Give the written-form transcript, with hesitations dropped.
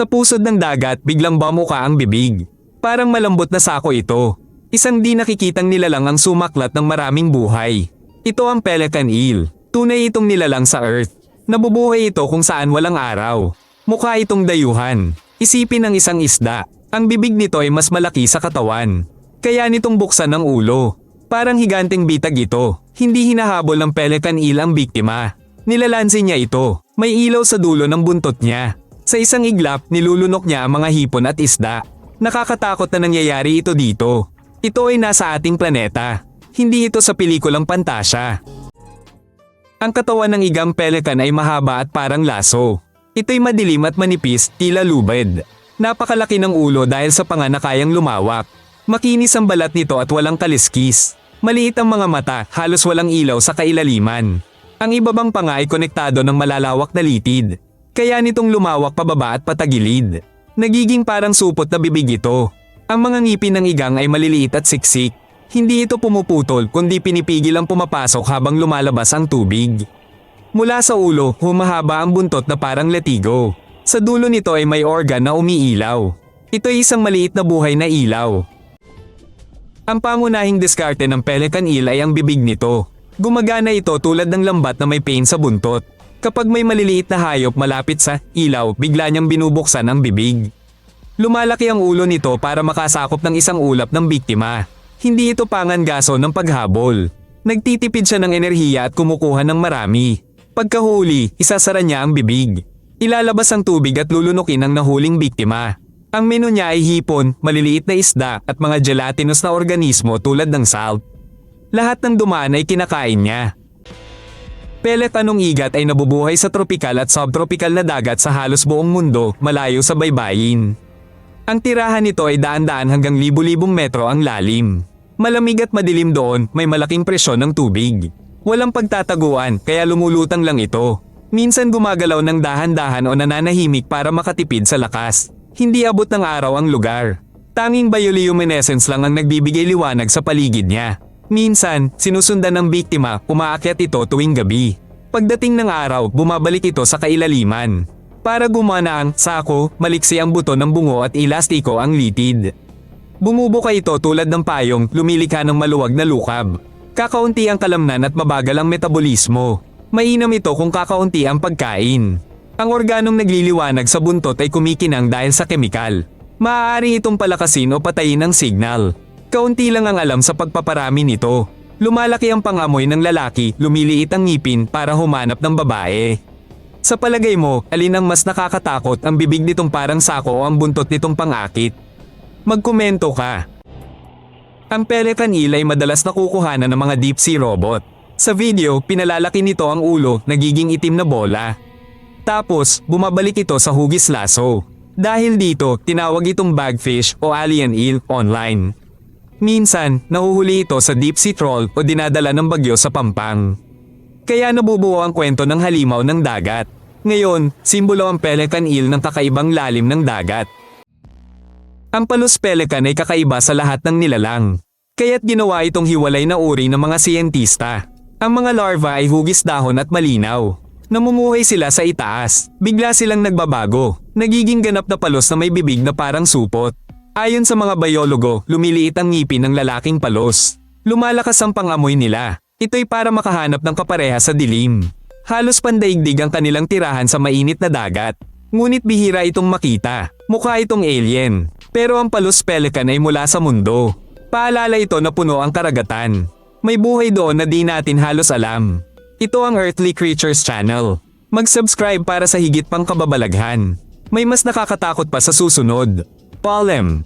Sa pusod ng dagat biglang bumuka ang bibig. Parang malambot na sako ito. Isang di nakikitang nilalang ang sumaklat ng maraming buhay. Ito ang pelican eel. Tunay itong nilalang sa Earth. Nabubuhay ito kung saan walang araw. Mukha itong dayuhan. Isipin ng isang isda. Ang bibig nito ay mas malaki sa katawan. Kaya nitong buksan ang ulo. Parang higanteng bitag ito. Hindi hinahabol ng pelican eel ang biktima. Nilalansi niya ito. May ilaw sa dulo ng buntot niya. Sa isang iglap, nilulunok niya ang mga hipon at isda. Nakakatakot na nangyayari ito dito. Ito ay nasa ating planeta. Hindi ito sa pelikulang pantasya. Ang katawan ng igang pelican ay mahaba at parang laso. Ito'y madilim at manipis, tila lubid. Napakalaki ng ulo dahil sa panga na kayang lumawak. Makinis ang balat nito at walang kaliskis. Maliit ang mga mata, halos walang ilaw sa kailaliman. Ang ibabang panga ay konektado ng malalawak na litid. Kaya nitong lumawak pababa at patagilid. Nagiging parang supot na bibig ito. Ang mga ngipin ng igang ay maliliit at siksik. Hindi ito pumuputol kundi pinipigil ang pumapasok habang lumalabas ang tubig. Mula sa ulo, humahaba ang buntot na parang latigo. Sa dulo nito ay may organ na umiilaw. Ito ay isang maliit na buhay na ilaw. Ang pangunahing diskarte ng pelican eel ay ang bibig nito. Gumagana ito tulad ng lambat na may pain sa buntot. Kapag may maliliit na hayop malapit sa ilaw, bigla niyang binubuksan ang bibig. Lumalaki ang ulo nito para makasakop ng isang ulap ng biktima. Hindi ito pangangaso ng paghabol. Nagtitipid siya ng enerhiya at kumukuha ng marami. Pagkahuli, isasara niya ang bibig. Ilalabas ang tubig at lulunukin ang nahuling biktima. Ang menu niya ay hipon, maliliit na isda at mga gelatinous na organismo tulad ng salt. Lahat ng dumaan ay kinakain niya. Pelicanong igat ay nabubuhay sa tropikal at subtropikal na dagat sa halos buong mundo, malayo sa baybayin. Ang tirahan nito ay daan-daan hanggang libu-libong metro ang lalim. Malamig at madilim doon, may malaking presyon ng tubig. Walang pagtataguan, kaya lumulutang lang ito. Minsan gumagalaw ng dahan-dahan o nananahimik para makatipid sa lakas. Hindi abot ng araw ang lugar. Tanging bioluminescence lang ang nagbibigay liwanag sa paligid niya. Minsan, sinusundan ng biktima, umaakyat ito tuwing gabi. Pagdating ng araw, bumabalik ito sa kailaliman. Para gumana ang sako, maliksi ang buto ng bungo at elastiko ang litid. Bumubuka ito tulad ng payong, lumilikha ng maluwag na lukab. Kakaunti ang kalamnan at mabagal ang metabolismo. Mainam ito kung kakaunti ang pagkain. Ang organong nagliliwanag sa buntot ay kumikinang dahil sa kemikal. Maaari itong palakasin o patayin ang signal. Kaunti lang ang alam sa pagpaparami nito. Lumalaki ang pangamoy ng lalaki, lumiliit ang ngipin para humanap ng babae. Sa palagay mo, alin ang mas nakakatakot, ang bibig nitong parang sako o ang buntot nitong pangakit? Magkomento ka. Ang pelican eel ay madalas nakukuhanan ng mga deep sea robot. Sa video, pinalalaki nito ang ulo, nagiging itim na bola. Tapos, bumabalik ito sa hugis laso. Dahil dito, tinawag itong bagfish o alien eel online. Minsan, nahuhuli ito sa deep sea troll o dinadala ng bagyo sa Pampang. Kaya nabubuo ang kwento ng halimaw ng dagat. Ngayon, simbolo ang pelican eel ng kakaibang lalim ng dagat. Ang Palus pelican ay kakaiba sa lahat ng nilalang. Kaya't ginawa itong hiwalay na uri ng mga siyentista. Ang mga larva ay hugis dahon at malinaw. Namumuhay sila sa itaas. Bigla silang nagbabago. Nagiging ganap na palos na may bibig na parang supot. Ayon sa mga biologo, lumiliit ang ngipin ng lalaking palos. Lumalakas ang pangamoy nila. Ito'y para makahanap ng kapareha sa dilim. Halos pandaigdig ang kanilang tirahan sa mainit na dagat. Ngunit bihira itong makita. Mukha itong alien. Pero ang Palus pelican ay mula sa mundo. Paalala ito na puno ang karagatan. May buhay doon na di natin halos alam. Ito ang Earthly Creatures Channel. Mag-subscribe para sa higit pang kababalaghan. May mas nakakatakot pa sa susunod. Palem.